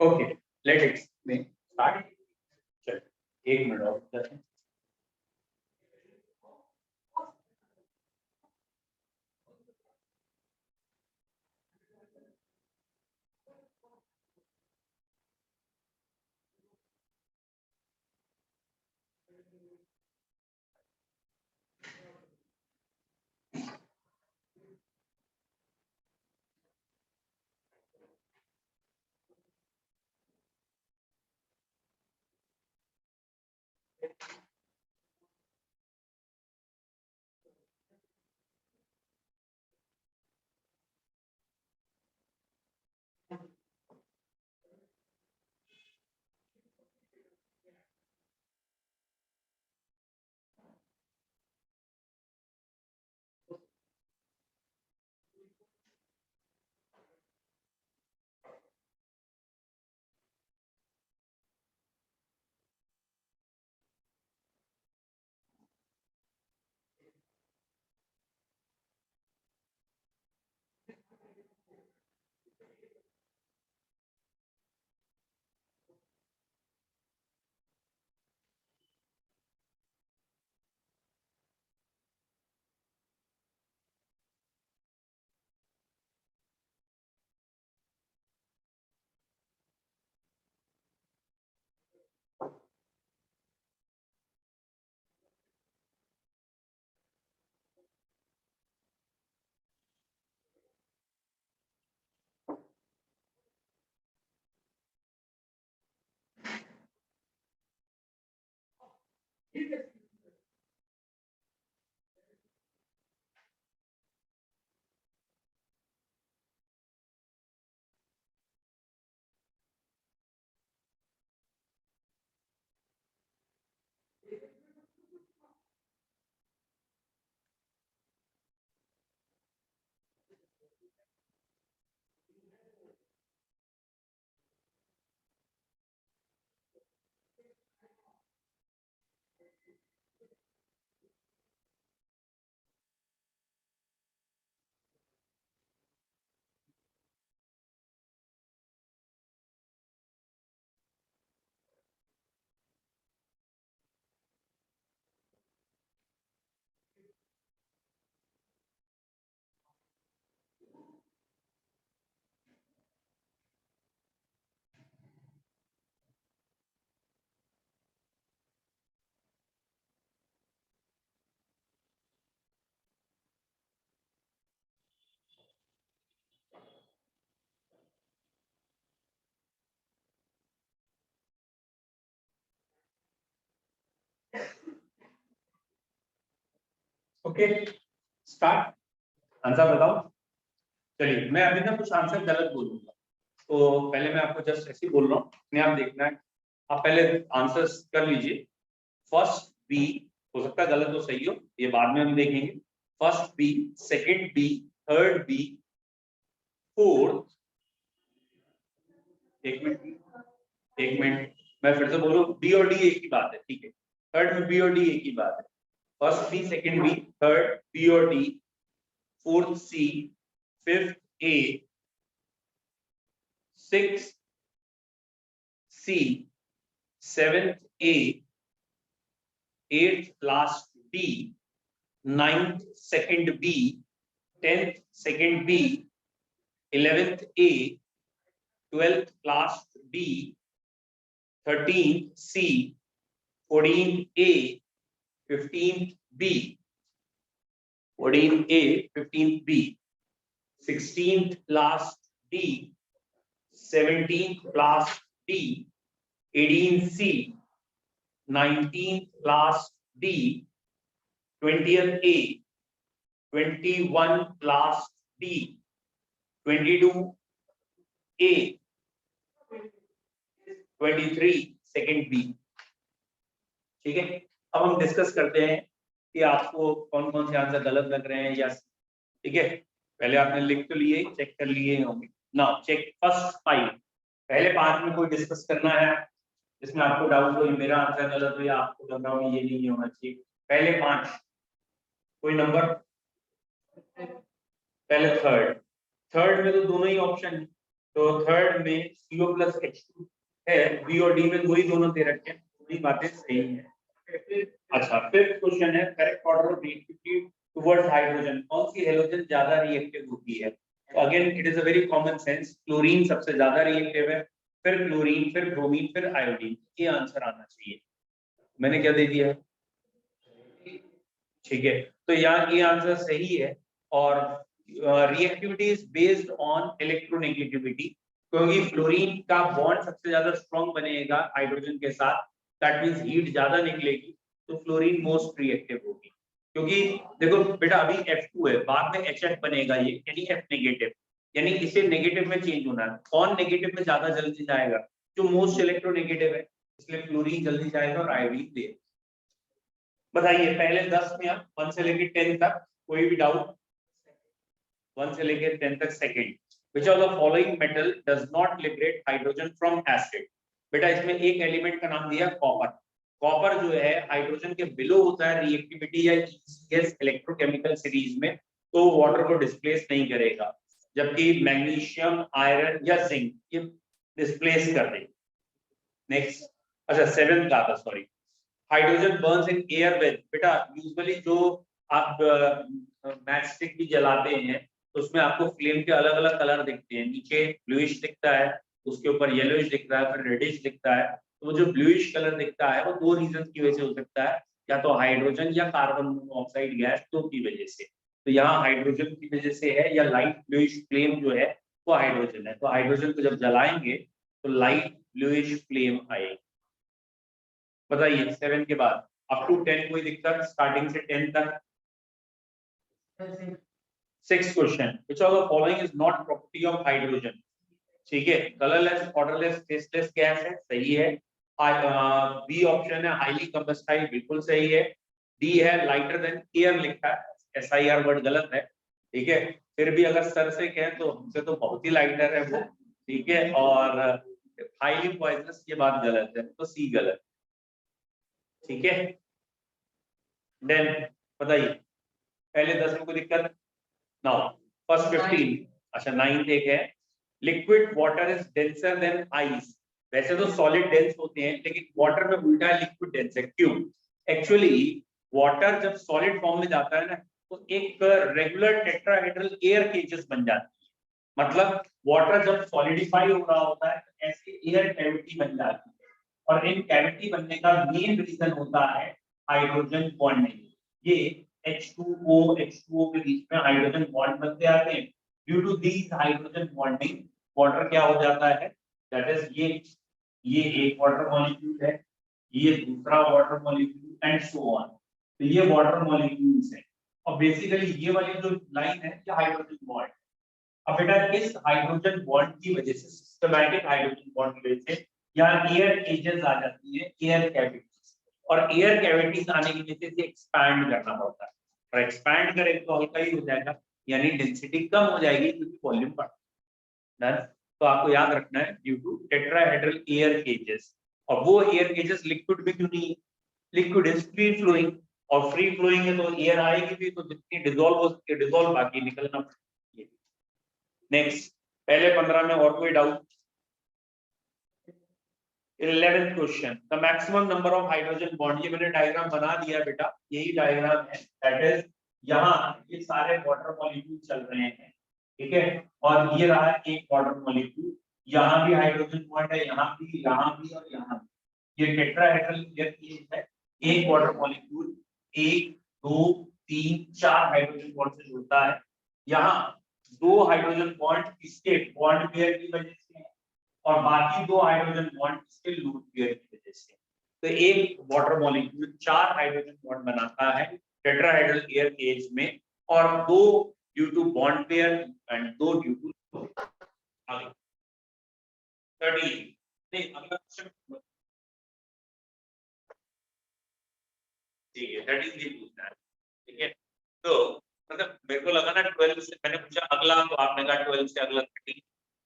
Okay, let explain start. चल, 1 मिनट और करते हैं। Okay, start. आंसर बताओ। चलिए, मैं अभी ना कुछ आंसर गलत बोलूंगा, तो पहले मैं आपको जस्ट ऐसे ही बोल रहा हूँ, अपने आप देखना है। आप पहले आंसर्स कर लीजिए। फर्स्ट बी, हो सकता है गलत हो सही हो, ये बाद में हम देखेंगे। First B, second B, third B, fourth, एक मिनट मैं फिर से बोलूं, बी और डी एक ही बात है, ठीक है। थर्ड में बी और डी एक ही बात है। First B, second B, third B और D, fourth C, fifth A, sixth C, seventh A, eighth last B, ninth second B, 10th second B, 11th A, 12th last B, 13th C, 14th A, 15th B, 14th A, 15th B, 16th last D, 17th last D, 18th C, 19th last D, 20th A, 21 last D, 22 A, 23 second B। ठीक है, अब हम discuss करते हैं कि आपको कौन कौन से आंसर गलत लग रहे हैं या, ठीक है। पहले आपने लिख तो लिए, चेक कर लिए होंगे ना। चेक फर्स्ट 5, पहले 5 में कोई डिस्कस करना है जिसमें आपको डाउट हो मेरा आंसर गलत हो या आपको लग रहा हो ये नहीं होना चाहिए। पहले 5, कोई नंबर? पहले थर्ड में तो दोनों ही ऑप्शन है, तो थर्ड में CO प्लस H2 है, B और D में वही दोनों दे रखे हैं, वही बातें सही है। अच्छा, फिफ्थ क्वेश्चन है correct order of reactivity towards hydrogen, कौन सी हैलोजन ज्यादा रिएक्टिव होती है? Again it is a very common sense, chlorine सबसे ज्यादा रिएक्टिव है, फिर क्लोरीन, फिर ब्रोमीन, फिर आयोडीन। ये आंसर आना चाहिए। मैंने क्या दे दिया है? ठीक है, तो यहाँ ये आंसर सही है। और reactivity is based on electronegativity, क्योंकि फ्लोरीन का बॉन्ड सबसे ज्यादा स्ट्रॉन्ग बनेगा हाइड्रोजन के साथ, दैट मींस हीट ज्यादा निकलेगी, तो फ्लोरीन मोस्ट रिएक्टिव होगी। क्योंकि देखो बेटा अभी F2 है, बाद में HF बनेगा ये, यानी F नेगेटिव, यानी इसे नेगेटिव में चेंज होना है। कौन नेगेटिव में ज्यादा जल्दी जाएगा? जो मोस्ट इलेक्ट्रोनेगेटिव है, इसलिए फ्लोरीन जल्दी जाएगा और आयोडीन देगा। बताइए पहले 10 में आप 1 से लेकर 10 तक कोई भी डाउट? 1 से लेकर 10 तक second, which of the following metal does not liberate hydrogen from acid? बेटा इसमें एक एलिमेंट का नाम दिया कॉपर। कॉपर जो है हाइड्रोजन के बिलो होता है रिएक्टिविटी या ECS इलेक्ट्रोकेमिकल सीरीज में, तो वाटर को डिस्प्लेस नहीं करेगा, जबकि मैग्नीशियम, आयरन या जिंक ये डिस्प्लेस कर देगा। नेक्स्ट, अच्छा 7th का था, sorry, hydrogen Burns in air with, बेटा यूजुअली जो आप मैच स्टिक भी जलाते हैं तो उसमें आपको फ्लेम के अलग अलग कलर दिखते हैं, नीचे ब्लूइश दिखता है, उसके ऊपर येलोइश दिख रहा है, फिर रेडिश दिखता है। तो वो जो ब्लूइश कलर दिखता है वो दो रीजन की वजह से हो सकता है, या तो हाइड्रोजन या कार्बन मोनोऑक्साइड गैस, दो की वजह से। तो यहाँ हाइड्रोजन की वजह से है, या लाइट ब्लूइश फ्लेम जो है वो हाइड्रोजन है, तो हाइड्रोजन को जब जलाएंगे तो लाइट ब्लूइश फ्लेम आएगी। बताइए 7 के बाद अप टू 10 कोई दिक्कत? स्टार्टिंग से 10 तक। 6th question, which of the following is not property of hydrogen? ठीक है, कलरलेस, ऑर्डरलेस, टेस्टलेस गैस है, सही है। बी ऑप्शन है हाईली कंबस्टाइल, बिल्कुल सही है। डी है लाइटर देन एयर, लिखा है, SIR वर्ड गलत है, ठीक है। फिर भी अगर सर से कहें तो हमसे तो बहुत ही लाइटर है वो, ठीक है। और हाईली पॉइजनस ये बात गलत है, तो सी गलत, ठीक है। देन बताइए पहले 10 में कोई दिक्कत? नाउ फर्स्ट 15, अच्छा 9th एक है, liquid water is denser then ice. वैसे तो सॉलिड डेंस होते हैं, लेकिन वाटर में उल्टा है, लिक्विड डेंस है। क्यों? एक्चुअली वाटर जब सॉलिड फॉर्म में जाता है ना, तो एक रेगुलर टेट्राहेड्रल एयर केजेस बन जाती है। मतलब वाटर जब सॉलिडिफाई हो रहा होता है तो ऐसे एयर कैविटी बन जाती है, और इन कैविटी बनने का मेन रीजन होता है हाइड्रोजन बॉन्डिंग। ये H2O के बीच में हाइड्रोजन बॉन्ड बनते आते हैं। Due to this hydrogen bonding water क्या हो जाता है, दैट इज ये एक वाटर मॉलिक्यूल है, ये दूसरा water molecule and so on. तो ये वाटर मॉलिक्यूल्स हैं, और बेसिकली ये वाली जो लाइन है ये हाइड्रोजन बॉन्ड। अब बेटा इस हाइड्रोजन बॉन्ड की वजह से, सिस्टमैटिक हाइड्रोजन बॉन्ड की वजह से यहाँ एयर एजेस आ जाती है, एयर कैविटीज, और एयर कैविटीज आने की वजह से एक्सपैंड करना पड़ता है, और एक्सपैंड करेंगे तो हल्का ही हो जाएगा, यानी डेंसिटी कम हो जाएगी क्योंकि वॉल्यूम बढ़ता है। तो आपको याद रखना है ड्यू टू टेट्राहेड्रल एयर केजेस। और वो एयर केजेस लिक्विड में क्यों नहीं है? लिक्विड इज फ्री फ्लोइंग, और फ्री फ्लोइंग है तो एयर आएगी भी, तो जितनी डिसॉल्व हो सकती है डिसॉल्व, बाकी निकलना पड़ेगा। नेक्स्ट, पहले 15 में और कोई doubt? 11th question, the maximum number of hydrogen bond, ये मैंने डायग्राम बना दिया बेटा, यही डायग्राम है, दैट इज यहाँ ये सारे वाटर मॉलिक्यूल चल रहे हैं, ठीक है। और ये रहा एक वाटर मॉलिक्यूल, यहाँ भी हाइड्रोजन बॉन्ड है, यहाँ भी और यहाँ भी। ये टेट्राहेड्रल एयर केज है, एक वाटर मॉलिक्यूल 1 2 3 4 हाइड्रोजन बॉन्ड से जुड़ता है। यहाँ 2 हाइड्रोजन बॉन्ड इसके बॉन्ड पेयर की वजह से है, और बाकी 2 हाइड्रोजन बॉन्ड इसके लूप पेयर की वजह से। तो एक वाटर मॉलिक्यूल 4 हाइड्रोजन बॉन्ड बनाता है टेट्राहेड्रल एयर केज में, और 2 due to bond pair and 2 due to 30 नहीं, अगला क्वेश्चन ठीक है, 30 ये पूछना है, ठीक है। तो मतलब मेरे को लगा ना 12 से, मैंने पूछा अगला, तो आपने कहा 12 से अगला 30,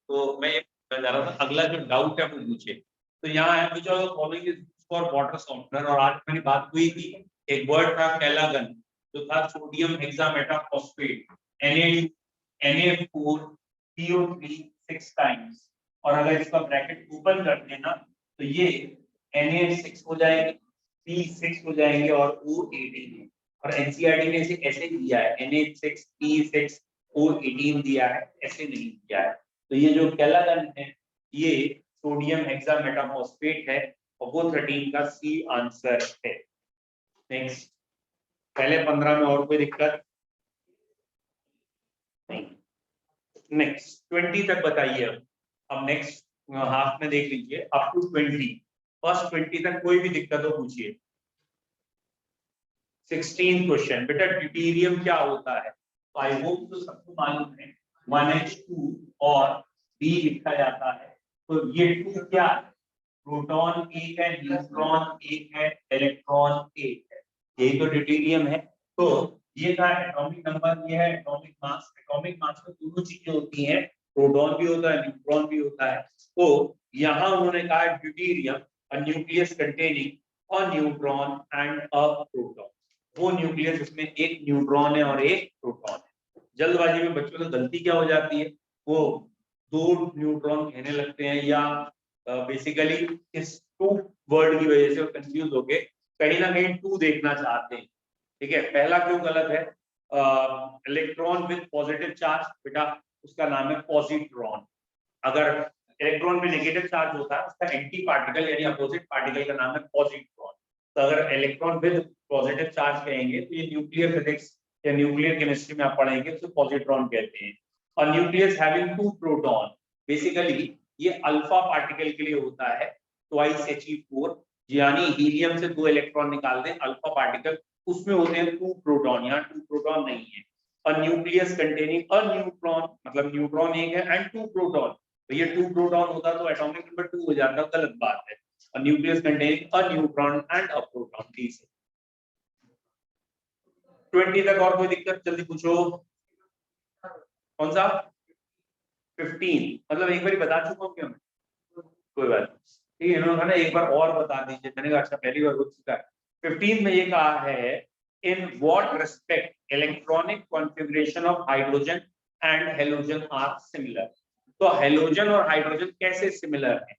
तो मैं ये जा रहा था अगला जो डाउट है वो पूछे। तो यहाँ है which of the following is used for water softener, और आज मेरी बात हुई थी, एक वर्ड था कैलागन, जो था sodium hexametaphosphate, Na2 Na4 CO3 6 times, और अगर इसका ब्रैकेट ओपन कर देना तो ये Na6 हो जाएंगे, P6 हो जाएंगे और O18 और एनसीईआरटी ने इसे ऐसे दिया है Na6 P6 O18 दिया है, ऐसे नहीं दिया है। तो ये जो कैलागन है ये सोडियम हेक्सामेटाफॉस्फेट है और वो 13 का सी आंसर है। नेक्स्ट, पहले 15 में और कोई दिक्कत नहीं। नेक्स्ट 20 तक बताइए। अब नेक्स्ट हाफ में देख लीजिए अप टू 20, फर्स्ट 20 तक कोई भी दिक्कत हो पूछिए। 16 क्वेश्चन, बेटा ड्यूटेरियम क्या होता है? तो आई होप तो सबको मालूम है 1H2 और B लिखा जाता है। तो ये 2 क्या है? प्रोटॉन एक है, न्यूट्रॉन एक है, इलेक्ट्रॉन एक है, यही तो ड्यूटेरियम है। तो ये था एटॉमिक नंबर, ये है एटॉमिक मास। एटॉमिक मास में दोनों चीजें होती हैं, प्रोटॉन भी होता है, न्यूट्रॉन भी होता है। तो यहाँ उन्होंने कहा deuterium a nucleus containing a neutron and a proton. वो न्यूक्लियस जिसमें एक न्यूट्रॉन है और एक प्रोटॉन है। जल्दबाजी में बच्चों से गलती क्या हो जाती है, वो 2 न्यूट्रॉन कहने लगते हैं या बेसिकली इस 2 वर्ड की वजह से वो कंफ्यूज होके कहीं ना कहीं 2 देखना चाहते हैं। ठीक है, पहला क्यों गलत है? इलेक्ट्रॉन विद पॉजिटिव चार्ज, बेटा उसका नाम है पॉजिट्रॉन। अगर इलेक्ट्रॉन में नेगेटिव चार्ज होता है उसका एंटी पार्टिकल यानी अपोजिट पार्टिकल का नाम है पॉजिट्रॉन। तो अगर इलेक्ट्रॉन विद पॉजिटिव चार्ज कहेंगे तो ये न्यूक्लियर फिजिक्स या न्यूक्लियर केमिस्ट्री में आप पढ़ेंगे तो पॉजिट्रॉन कहते हैं। और न्यूक्लियस हैविंग 2 प्रोटॉन, बेसिकली ये अल्फा पार्टिकल के लिए होता है, ट्वाइस He4 यानी हीलियम से 2 इलेक्ट्रॉन निकाल दें अल्फा पार्टिकल, उसमें होते हैं 2 प्रोटॉन, यहाँ 2 प्रोटॉन नहीं है। और न्यूक्लियस कंटेनिंग अ न्यूट्रॉन, मतलब न्यूट्रॉन एक है एंड 2 प्रोटॉन, तो ये 2 प्रोटॉन होता तो एटॉमिक नंबर 2 हो जाता, गलत बात है। और nucleus containing a neutron and a proton, ठीक है। 20 तक और कोई दिक्कत? जल्दी पूछो। कौन सा? 15, मतलब एक बार बता चुका हूँ क्या मैं? कोई बात नहीं, ठीक है। इन्होंने कहा ना एक बार और बता दीजिए, मैंने कहा अच्छा पहली बार हो चुका है। 15 में ये कहा है in what respect electronic configuration of hydrogen and halogen are similar. तो हेलोजन और हाइड्रोजन कैसे सिमिलर है?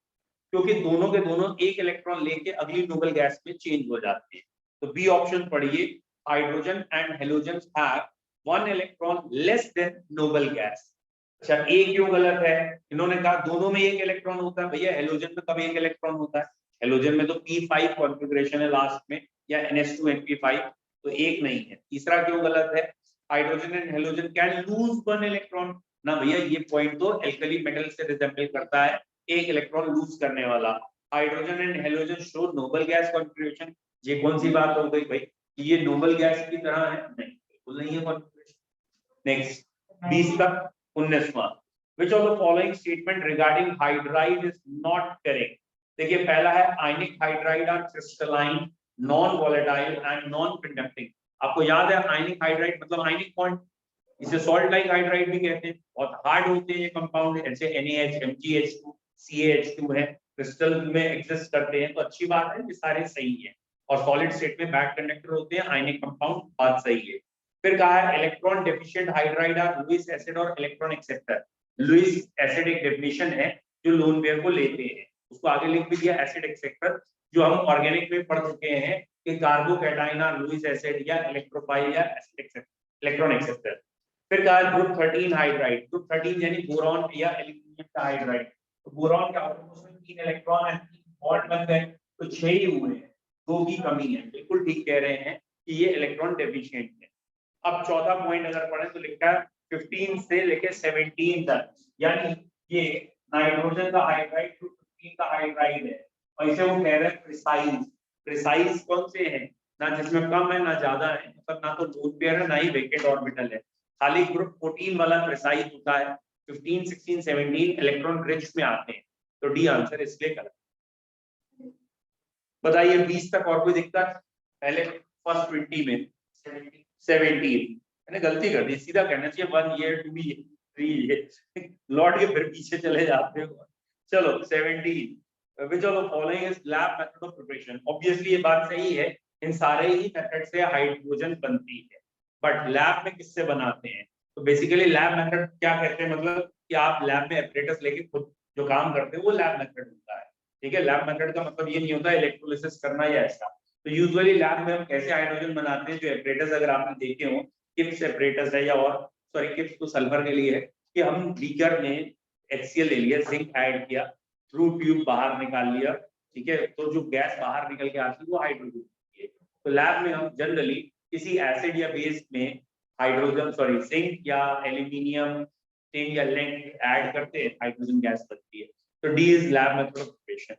क्योंकि दोनों के दोनों एक इलेक्ट्रॉन लेके अगली नोबल गैस में चेंज हो जाते हैं। तो बी ऑप्शन पढ़िए, hydrogen and halogen have 1 electron less than noble gas. अच्छा, ए क्यों गलत है? इन्होंने कहा दोनों में एक इलेक्ट्रॉन होता है। भैया हेलोजन में कब एक इलेक्ट्रॉन होता है? हेलोजन में तो p5 कॉन्फ़िगरेशन है लास्ट में, या NH2 NP5, तो एक नहीं है। तीसरा क्यों गलत है? Hydrogen and halogen can lose 1 electron. ना भैया, ये पॉइंट तो एल्कली मेटल से रिजेंबल करता है, एक इलेक्ट्रॉन लूज करने वाला। Hydrogen and halogen show noble gas configuration. ये कौन सी बात हो गई भाई कि ये नोबल गैस की तरह है? नहीं, बिल्कुल नहीं है कॉन्फ़िगरेशन। नेक्स्ट 20 तक 19वां, which of the following statement regarding hydride is not correct? देखिए पहला है ionic hydride are crystalline, non volatile and non conducting. आपको याद है आयनिक हाइड्राइड मतलब आयनिक बॉन्ड, इसे सॉल्ट लाइक हाइड्राइड भी कहते हैं। बहुत हार्ड होते हैं ये कंपाउंड, जैसे NaH MgH2 CaH2 है, क्रिस्टल में एग्जिस्ट करते हैं। तो अच्छी बात है, ये सारे सही है। और सॉलिड स्टेट में बैड कंडक्टर होते हैं आयनिक कंपाउंड, बात सही है। फिर कहा है electron deficient hydride are Lewis acid और इलेक्ट्रॉन एक्सेप्टर। लुईस एसिड एक डेफिनेशन है जो लोन पेयर को लेते हैं, उसको आगे लिख भी दिया एसिड एक्सेप्टर, जो हम ऑर्गेनिक में पढ़ चुके हैं कि कार्बोकैटायन आर लुईस एसिड या इलेक्ट्रोफाइल या एसिड एक्सेप्टर, इलेक्ट्रॉन एक्सेप्टर। फिर कहा ग्रुप 13 हाइड्राइड, ग्रुप 13 यानी बोरॉन या एल्यूमिनियम का हाइड्राइड। तो बोरॉन क्या होता है, उसमें 3 इलेक्ट्रॉन है, 3 बॉन्ड बन गए तो 6 ही हुए हैं, 2 की कमी है। बिल्कुल ठीक कह रहे हैं कि ये इलेक्ट्रॉन डेफिशिएंट है। अब चौथा पॉइंट अगर पढ़ें तो लिखा है 15 से लेके 17 तक, यानी ये नाइट्रोजन का हाइड्राइड 15 का हाइड्राइड है, और इसे वो कह रहे हैं प्रिसाइज। प्रिसाइज कौन से हैं? ना जिसमें कम है ना ज्यादा है, मतलब ना तो लोन पेयर है ना ही वेकेट ऑर्बिटल है, खाली ग्रुप 14 वाला प्रिसाइज होता है। 15 16 17 इलेक्ट्रॉन रिच में आते हैं, तो डी आंसर इसलिए गलत। बताइए 20 तक और कोई दिक्कत? पहले फर्स्ट 20 में 17 मैंने गलती कर दी, सीधा कहना चाहिए 1 ईयर 2 ईयर 3 ईयर, लौट के फिर पीछे चले जाते हो। चलो 17, which of the following is lab method of preparation? Obviously ये बात सही है, इन सारे ही मेथड से हाइड्रोजन बनती है, बट लैब में किससे बनाते हैं? तो बेसिकली लैब मेथड क्या कहते हैं, मतलब कि आप लैब में एपरेटस लेके खुद जो काम करते हैं वो लैब मेथड होता है, ठीक है। लैब मेथड का मतलब ये नहीं होता इलेक्ट्रोलिसिस करना या ऐसा। तो यूजुअली लैब में हम कैसे हाइड्रोजन बनाते हैं, जो एपरेटस अगर आपने देखे हो, किप्स एपरेटस है या और सॉरी किप्स तो सल्फर के लिए है, कि हम बीकर में HCl ले लिया, जिंक ऐड किया, थ्रू ट्यूब बाहर निकाल लिया, ठीक है, तो जो गैस बाहर निकल के आती है वो हाइड्रोजन होती है। तो लैब में हम जनरली किसी एसिड या बेस में हाइड्रोजन सॉरी जिंक या एल्यूमिनियम टिन या लेड ऐड करते हैं, हाइड्रोजन गैस बनती है। तो D is lab method of preparation.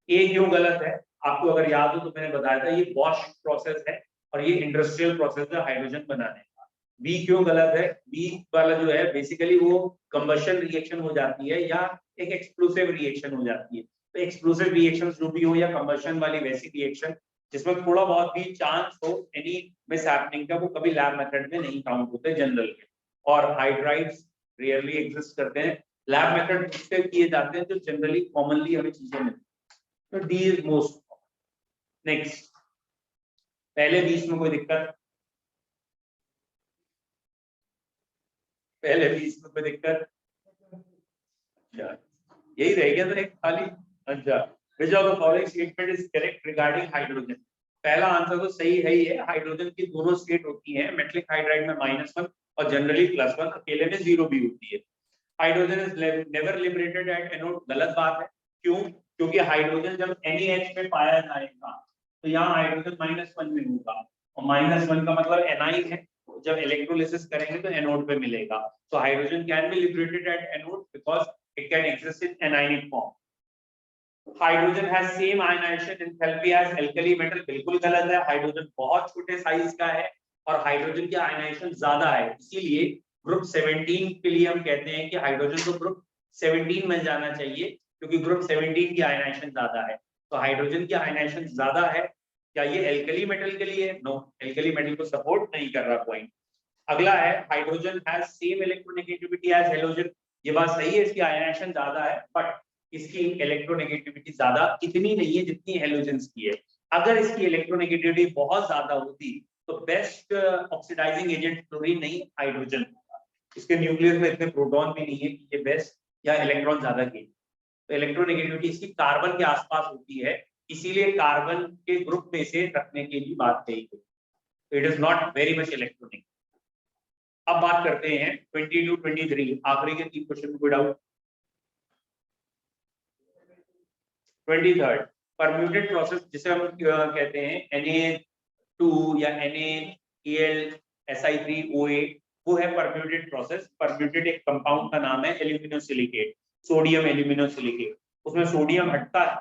A क्यों गलत है, आपको अगर याद हो तो मैंने बताया था ये बॉश प्रोसेस है और ये इंडस्ट्रियल प्रोसेस है हाइड्रोजन बनाने का। बी क्यों गलत है, बी वाला जो है बेसिकली वो कंबशन रिएक्शन हो जाती है या एक एक्सप्लोसिव रिएक्शन हो जाती है। तो एक्सप्लोसिव रिएक्शन जो भी हो या कंबशन वाली वैसी रिएक्शन जिसमें थोड़ा बहुत भी चांस हो एनी मिस हैपनिंग का, वो कभी लैब मेथड में नहीं काउंट होते जनरल के। और हाइड्राइड्स रेयरली एग्जिस्ट करते हैं, लैब मेथड उससे किए जाते हैं जो जनरली कॉमनली हमें चीजें मिलती हैं। तो डी इज मोस्ट। नेक्स्ट, पहले 20 में कोई दिक्कत, पहले 20 में कोई दिक्कत, अच्छा यही रह गया था एक खाली। अच्छा, which of the following statement is correct regarding hydrogen? पहला आंसर तो सही है ही है, हाइड्रोजन की दोनों स्टेट होती है, मेटलिक हाइड्राइड में -1 और जनरली +1, अकेले में 0 भी होती है। Hydrogen is never liberated at anode, गलत बात है। क्यों? क्योंकि हाइड्रोजन जब NaH में पाया जाएगा तो यहाँ हाइड्रोजन -1 में होगा और -1 का मतलब Ni है, जब इलेक्ट्रोलिसिस करेंगे तो एनोड पे मिलेगा। तो hydrogen can be liberated at anode because it can exist in anionic form. Hydrogen has same ionization enthalpy as alkali metal, बिल्कुल गलत है। हाइड्रोजन बहुत छोटे साइज का है और हाइड्रोजन की आयनाइजेशन ज्यादा है, इसीलिए ग्रुप 17 के लिए हम कहते हैं कि हाइड्रोजन को ग्रुप 17 में जाना चाहिए, क्योंकि ग्रुप 17 की आयनाइजेशन ज्यादा है। तो हाइड्रोजन की आयनाइजेशन ज्यादा है। क्या ये एल्कली मेटल के लिए? नो, एल्कली मेटल को सपोर्ट नहीं कर रहा पॉइंट। अगला है hydrogen has same electronegativity as halogen, ये बात सही है, इसकी आयनाइजेशन ज्यादा है बट इसकी इलेक्ट्रोनेगेटिविटी ज्यादा इतनी नहीं है जितनी हैलोजेंस की है। अगर इसकी इलेक्ट्रोनेगेटिविटी बहुत ज्यादा होती तो बेस्ट ऑक्सीडाइजिंग एजेंट क्लोरीन नहीं हाइड्रोजन होगा। इसके न्यूक्लियस में इतने प्रोटॉन भी नहीं है कि ये बेस्ट या इलेक्ट्रॉन ज्यादा के। तो इलेक्ट्रोनेगेटिविटी इसकी कार्बन के आसपास होती है, इसीलिए कार्बन के ग्रुप में से रखने की भी बात कही गई। It is not very much electronegative. अब बात करते हैं 22 23, आखिरी के 3 क्वेश्चन में कोई डाउट? 23 परम्यूटेड प्रोसेस, जिसे हम कहते हैं Na2 या NaClSi3OA, वो है परम्यूटेड प्रोसेस। परम्यूटेड एक कंपाउंड का नाम है एल्यूमिनोसिलिकेट, सोडियम एल्यूमिनोसिलिकेट। उसमें सोडियम हटता है,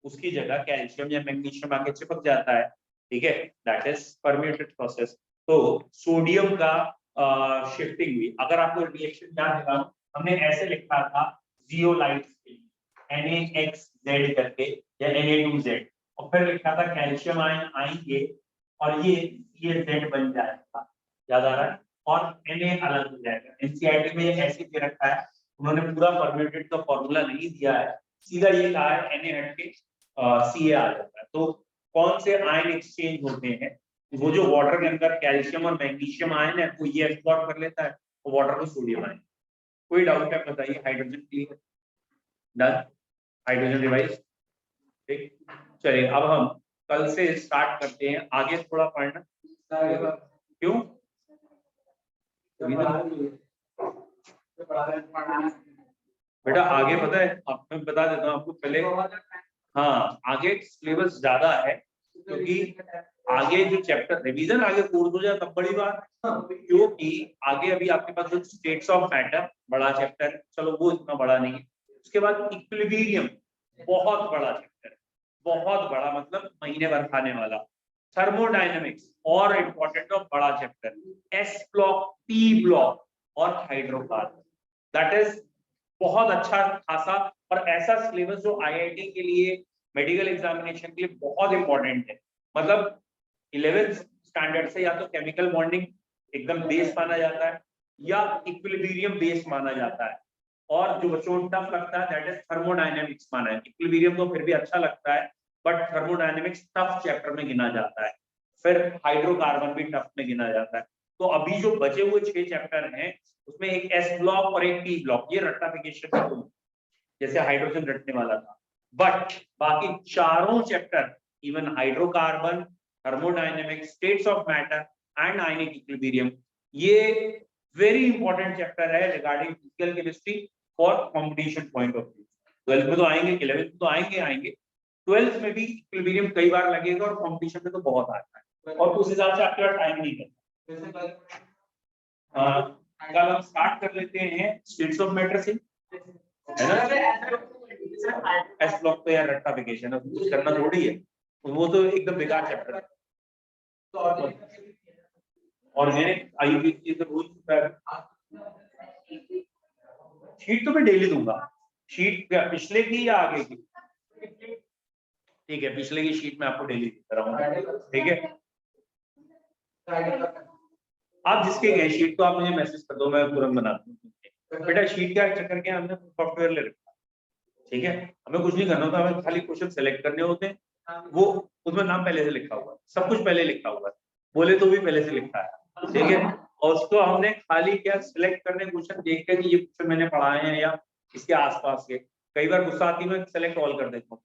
उसकी जगह कैल्शियम या मैग्नीशियम आके चिपक जाता है, ठीक है, दैट इज परम्यूटेड प्रोसेस। तो सोडियम का शिफ्टिंग हुई। अगर आपको रिएक्शन याद है, हमने ऐसे लिखा था जियोलाइट NaXZ करके या Na2Z, और फिर लिखा था कैल्शियम आयन आएंगे और ये Z बन जाएगा, याद आ रहा है, और Na अलग हो जाएगा। NCERT में ये ऐसे दे रखा है, उन्होंने पूरा परम्यूटेड का फॉर्मूला नहीं दिया है, सीधा ये कहा है Na हट के Ca आ जाता है। तो कौन से आयन एक्सचेंज होते हैं? वो जो वाटर के अंदर कैल्शियम और मैग्नीशियम आयन है वो ये एब्सॉर्ब कर लेता है और वाटर को सोडियम आयन। कोई डाउट है बताइए? Hydrogen clear, done, hydrogen revise, ठीक। चलिए अब हम कल से स्टार्ट करते हैं, आगे थोड़ा पढ़ना। क्यों? बेटा आगे पता है, अब मैं बता देता हूँ आपको पहले। हाँ, आगे सिलेबस ज्यादा है क्योंकि आगे जो चैप्टर रिवीजन आगे कोर्स हो जाए तब बड़ी बात, क्योंकि आगे अभी आपके पास जो स्टेट्स ऑफ मैटर बड़ा चैप्टर, चलो वो इतना बड़ा नहीं है। उसके बाद इक्विलिब्रियम बहुत बड़ा चैप्टर, बहुत बड़ा मतलब महीने भर खाने वाला। थर्मोडायनेमिक्स और इंपॉर्टेंट और बड़ा chapter, S block, P block और हाइड्रोकार्बन, दैट इज बहुत अच्छा खासा और ऐसा सिलेबस जो IIT के लिए मेडिकल एग्जामिनेशन के लिए बहुत इंपॉर्टेंट है। मतलब 11th स्टैंडर्ड से या तो केमिकल बॉन्डिंग एकदम बेस माना जाता है या इक्विलिब्रियम बेस माना जाता है, और जो बच्चों को टफ लगता है दैट इज थर्मोडायनेमिक्स माना है। इक्विलिब्रियम तो फिर भी अच्छा लगता है बट थर्मोडायनेमिक्स टफ चैप्टर में गिना जाता है। फिर हाइड्रोकार्बन भी टफ में गिना जाता है। तो अभी जो बचे हुए 6 चैप्टर हैं उसमें एक एस ब्लॉक और एक टी ब्लॉक, ये रट्टाफिकेशन का जैसे हाइड्रोजन रटने वाला था, बट बाकी चारों chapter even hydrocarbon, thermodynamics, states of matter and ionic equilibrium, ये वेरी इंपॉर्टेंट चैप्टर है regarding physical chemistry for competition point of view. 12th में तो आएंगे, 11th में तो आएंगे 12th में भी इक्विलिब्रियम कई बार लगेगा और कंपटीशन में तो बहुत आता है, और उस हिसाब से आपके पास टाइम नहीं है। कल हम स्टार्ट कर लेते हैं स्टेट्स ऑफ मैटर से, है ना। एस ब्लॉक तो यार रट्टाफिकेशन है, कुछ करना थोड़ी है, वो तो एकदम बेकार चैप्टर है। ऑर्गेनिक आईयूपीएसी के रूल, शीट तो मैं डेली दूंगा, शीट पिछले की या आगे की, ठीक है, पिछले की शीट में आपको डेली देता रहूंगा, ठीक है। आप जिसके गए शीट तो आप मुझे मैसेज कर दो, मैं तुरंत बना दूंगा। बेटा शीट का चक्कर क्या, हमने सॉफ्टवेयर ले रखा, ठीक है, हमें कुछ नहीं करना होता, हमें खाली क्वेश्चन सेलेक्ट करने होते हैं, वो उसमें नाम पहले से लिखा हुआ है, सब कुछ पहले लिखा हुआ है, बोले तो भी पहले से लिखा है, ठीक है। और उसको हमने खाली क्या सिलेक्ट करने क्वेश्चन देख कर कि ये क्वेश्चन मैंने पढ़ाए हैं या इसके आसपास के, कई बार गुस्सा आती है, सेलेक्ट ऑल कर देता हूँ,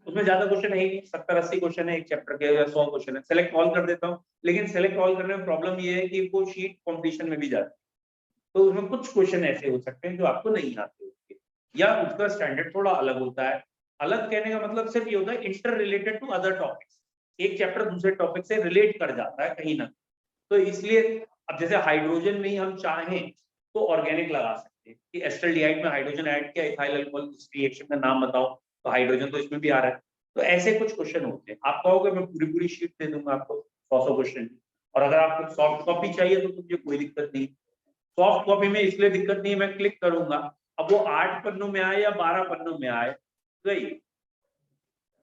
उसमें ज्यादा क्वेश्चन है ही, 70-80 क्वेश्चन है एक चैप्टर के या 100 क्वेश्चन है, सेलेक्ट ऑल कर देता हूँ। लेकिन सेलेक्ट ऑल करने में प्रॉब्लम ये है कि वो शीट कंपटीशन में भी जाती है, तो उसमें कुछ क्वेश्चन ऐसे हो सकते हैं जो आपको नहीं आते होंगे, या उसका स्टैंडर्ड थोड़ा अलग होता है। अलग कहने का मतलब सिर्फ ये होता है interrelated to other topics, एक चैप्टर दूसरे टॉपिक से रिलेट कर जाता है कहीं ना, तो इसलिए अब जैसे हाइड्रोजन में ही हम चाहें तो ऑर्गेनिक लगा सकते हैं कि एस्टल्डिहाइड में हाइड्रोजन ऐड किया, इथाइल अल्कोहल, इस रिएक्शन का नाम बताओ, तो हाइड्रोजन तो इसमें भी आ रहा है। तो ऐसे कुछ क्वेश्चन होते हैं, आप कहोगे मैं पूरी शीट दे दूंगा आपको 100 क्वेश्चन, और अगर आपको सॉफ्ट कॉपी चाहिए तो मुझे कोई दिक्कत नहीं, सॉफ्ट कॉपी में इसलिए दिक्कत नहीं है, मैं क्लिक करूंगा, अब वो 8 पन्नों में आए या 12 पन्नों में आए, गई।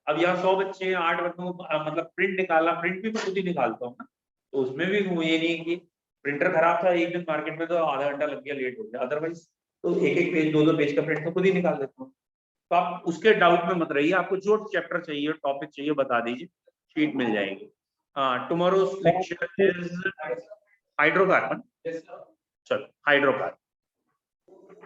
अब यहाँ 100 बच्चे हैं, 8 पन्नों मतलब प्रिंट निकालना, प्रिंट भी मैं खुद ही निकालता हूँ ना, तो उसमें भी ये नहीं कि प्रिंटर खराब था एक दिन मार्केट में तो आधा घंटा लग गया, लेट हो गया, अदरवाइज तो एक पेज 2 पेज का प्रिंट तो खुद ही निकाल देता हूँ। तो आप उसके डाउट में मत रहिए, आपको जो चैप्टर चाहिए, टॉपिक चाहिए, बता दीजिए, शीट मिल जाएगी। हाँ, टुमारोज लेक्चर इज हाइड्रोकार्बन, चलो हाइड्रोकार्बन।